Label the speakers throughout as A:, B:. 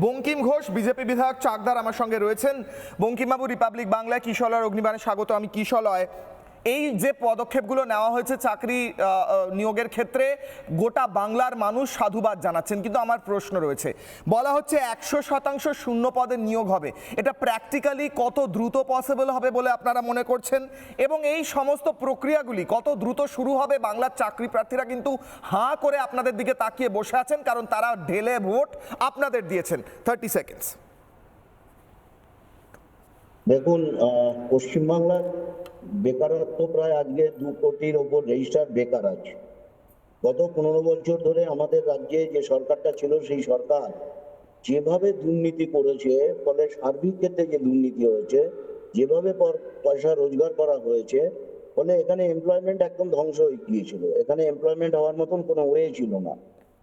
A: Bankim Ghosh BJP বিধায়ক চাকদার আমার সঙ্গে রয়েছেন। বঙ্কিমবাবু, রিপাবলিক বাংলায় কিশলয়ের অগ্নিবাণে স্বাগত। আমি কিশলয়, এই যে পদক্ষেপগুলো নেওয়া হয়েছে চাকরি নিয়োগের ক্ষেত্রে গোটা বাংলার মানুষ সাধুবাদ জানাচ্ছেন, কিন্তু আমার প্রশ্ন রয়েছে। বলা হচ্ছে 100% শূন্য পদে নিয়োগ হবে, এটা প্র্যাকটিক্যালি কত দ্রুত পসিবল হবে বলে আপনারা মনে করছেন, এবং এই সমস্ত প্রক্রিয়াগুলি কত দ্রুত শুরু হবে? বাংলার চাকরি প্রার্থীরা কিন্তু হাঁ করে আপনাদের দিকে তাকিয়ে বসে আছেন, কারণ তারা ঢেলে ভোট আপনাদের দিয়েছেন। 30 সেকেন্ডস।
B: দেখুন, পশ্চিমবাংলার বেকারত্ব প্রায় আজকে 2 কোটির ওপর রেজিস্টার বেকার আছে। গত 15 বছর ধরে আমাদের রাজ্যে যে সরকারটা ছিল, সেই সরকার যেভাবে দুর্নীতি করেছে, ফলে সার্বিক ক্ষেত্রে যে দুর্নীতি হয়েছে, যেভাবে পয়সা রোজগার করা হয়েছে, ফলে এখানে এমপ্লয়মেন্ট একদম ধ্বংস হয়ে গিয়েছিল। এখানে এমপ্লয়মেন্ট হওয়ার মতন কোনো ওয়ে ছিল না।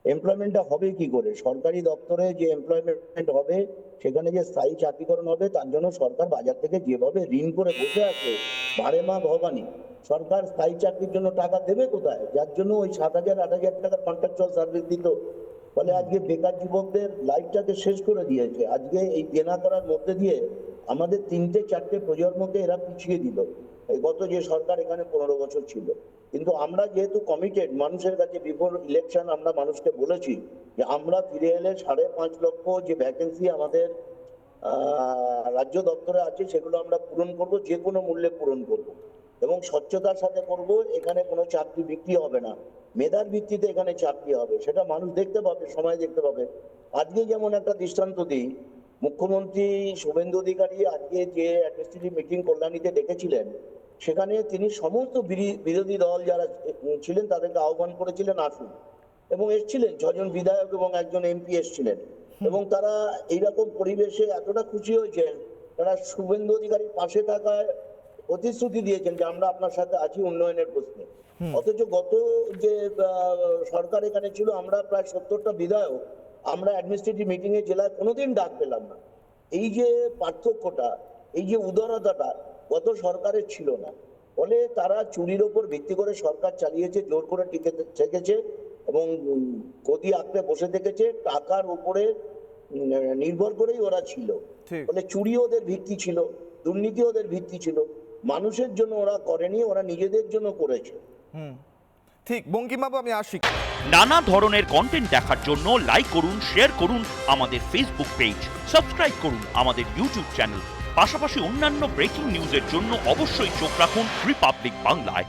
B: এমপ্লয়মেন্টটা হবে কি করে? সরকারি দপ্তরে যে এমপ্লয়মেন্ট হবে, সেখানে যে স্থায়ী চাকরিকরণ হবে, তার জন্য সরকার বাজার থেকে যেভাবে ঋণ করে বসে আছে, ভারে মা ভবানী, সরকার স্থায়ী চাকরির জন্য টাকা দেবে কোথায়? যার জন্য ওই 7,000 8,000 টাকার কন্ট্রাকচুয়াল সার্ভিস দিত। ফলে আজকে বেকার যুবকদের লাইফটাকে শেষ করে দিয়েছে। আজকে এই দেনা করার মধ্যে দিয়ে আমাদের 3-4টে প্রজন্মকে এরা পিছিয়ে দিল। এই গত যে সরকার এখানে 15 বছর ছিল, কিন্তু আমরা যেহেতু কমিটেড, মানুষের কাছে বিফোর ইলেকশন আমরা মানুষকে বলেছি যে আমরা ফিরে এলে 5.5 লক্ষ যে ভ্যাকেন্সি আমাদের রাজ্য দপ্তরে আছে, সেগুলো আমরা পূরণ করব, যে কোনো মূল্যে পূরণ করব, এবং স্বচ্ছতার সাথে করব। এখানে কোনো চাকরি বিক্রি হবে না, মেধার ভিত্তিতে এখানে চাকরি হবে, সেটা মানুষ দেখতে পাবে, সময় দেখতে পাবে। আজকে যেমন একটা দৃষ্টান্ত দিই, মুখ্যমন্ত্রী শুভেন্দু অধিকারী আজকে যে অ্যাডমিনিস্ট্রেটিভ মিটিং কল্যাণীতে ডেকেছিলেন, সেখানে তিনি সমস্ত বিরোধী দল যারা ছিলেন তাদেরকে আহ্বান করেছিলেন আসুন, এবং এসেছিলেন 6 জন বিধায়ক এবং 1 জন এমপি এসেছিলেন, এবং তারা এইরকম পরিবেশে এতটা খুশি হয়েছেন, তারা শুভেন্দু অধিকারীর পাশে থাকায় প্রতিশ্রুতি দিয়েছেন যে আমরা আপনার সাথে আছি উন্নয়নের প্রশ্নে। অথচ গত যে সরকার এখানে ছিল, আমরা প্রায় 70টা বিধায়ক আমরা অ্যাডমিনিস্ট্রেটিভ মিটিং এ জেলায় কোনোদিন ডাক পেলাম না। এই যে পার্থক্যটা, এই যে উদারতাটা গত সরকারের ছিল না। ফলে তারা চুরির ওপর ভিত্তি করে সরকার চালিয়েছে, জোর করে টিকে থেকেছে এবং গদি আঁকড়ে বসে থেকেছে, টাকার উপরে নির্ভর করেই ওরা ছিল। ফলে চুরি ওদের ভিত্তি ছিল, দুর্নীতি ওদের ভিত্তি ছিল। মানুষের জন্য ওরা করেনি, ওরা নিজেদের জন্য করেছে।
A: ঠিক বঙ্কিমবাবু, আমি আসি।
C: নানা ধরনের কন্টেন্ট দেখার জন্য লাইক করুন, শেয়ার করুন আমাদের ফেসবুক পেজ, সাবস্ক্রাইব করুন আমাদের ইউটিউব চ্যানেল। পাশাপাশি অন্যান্য ব্রেকিং নিউজের জন্য অবশ্যই চোখ রাখুন রিপাবলিক বাংলায়।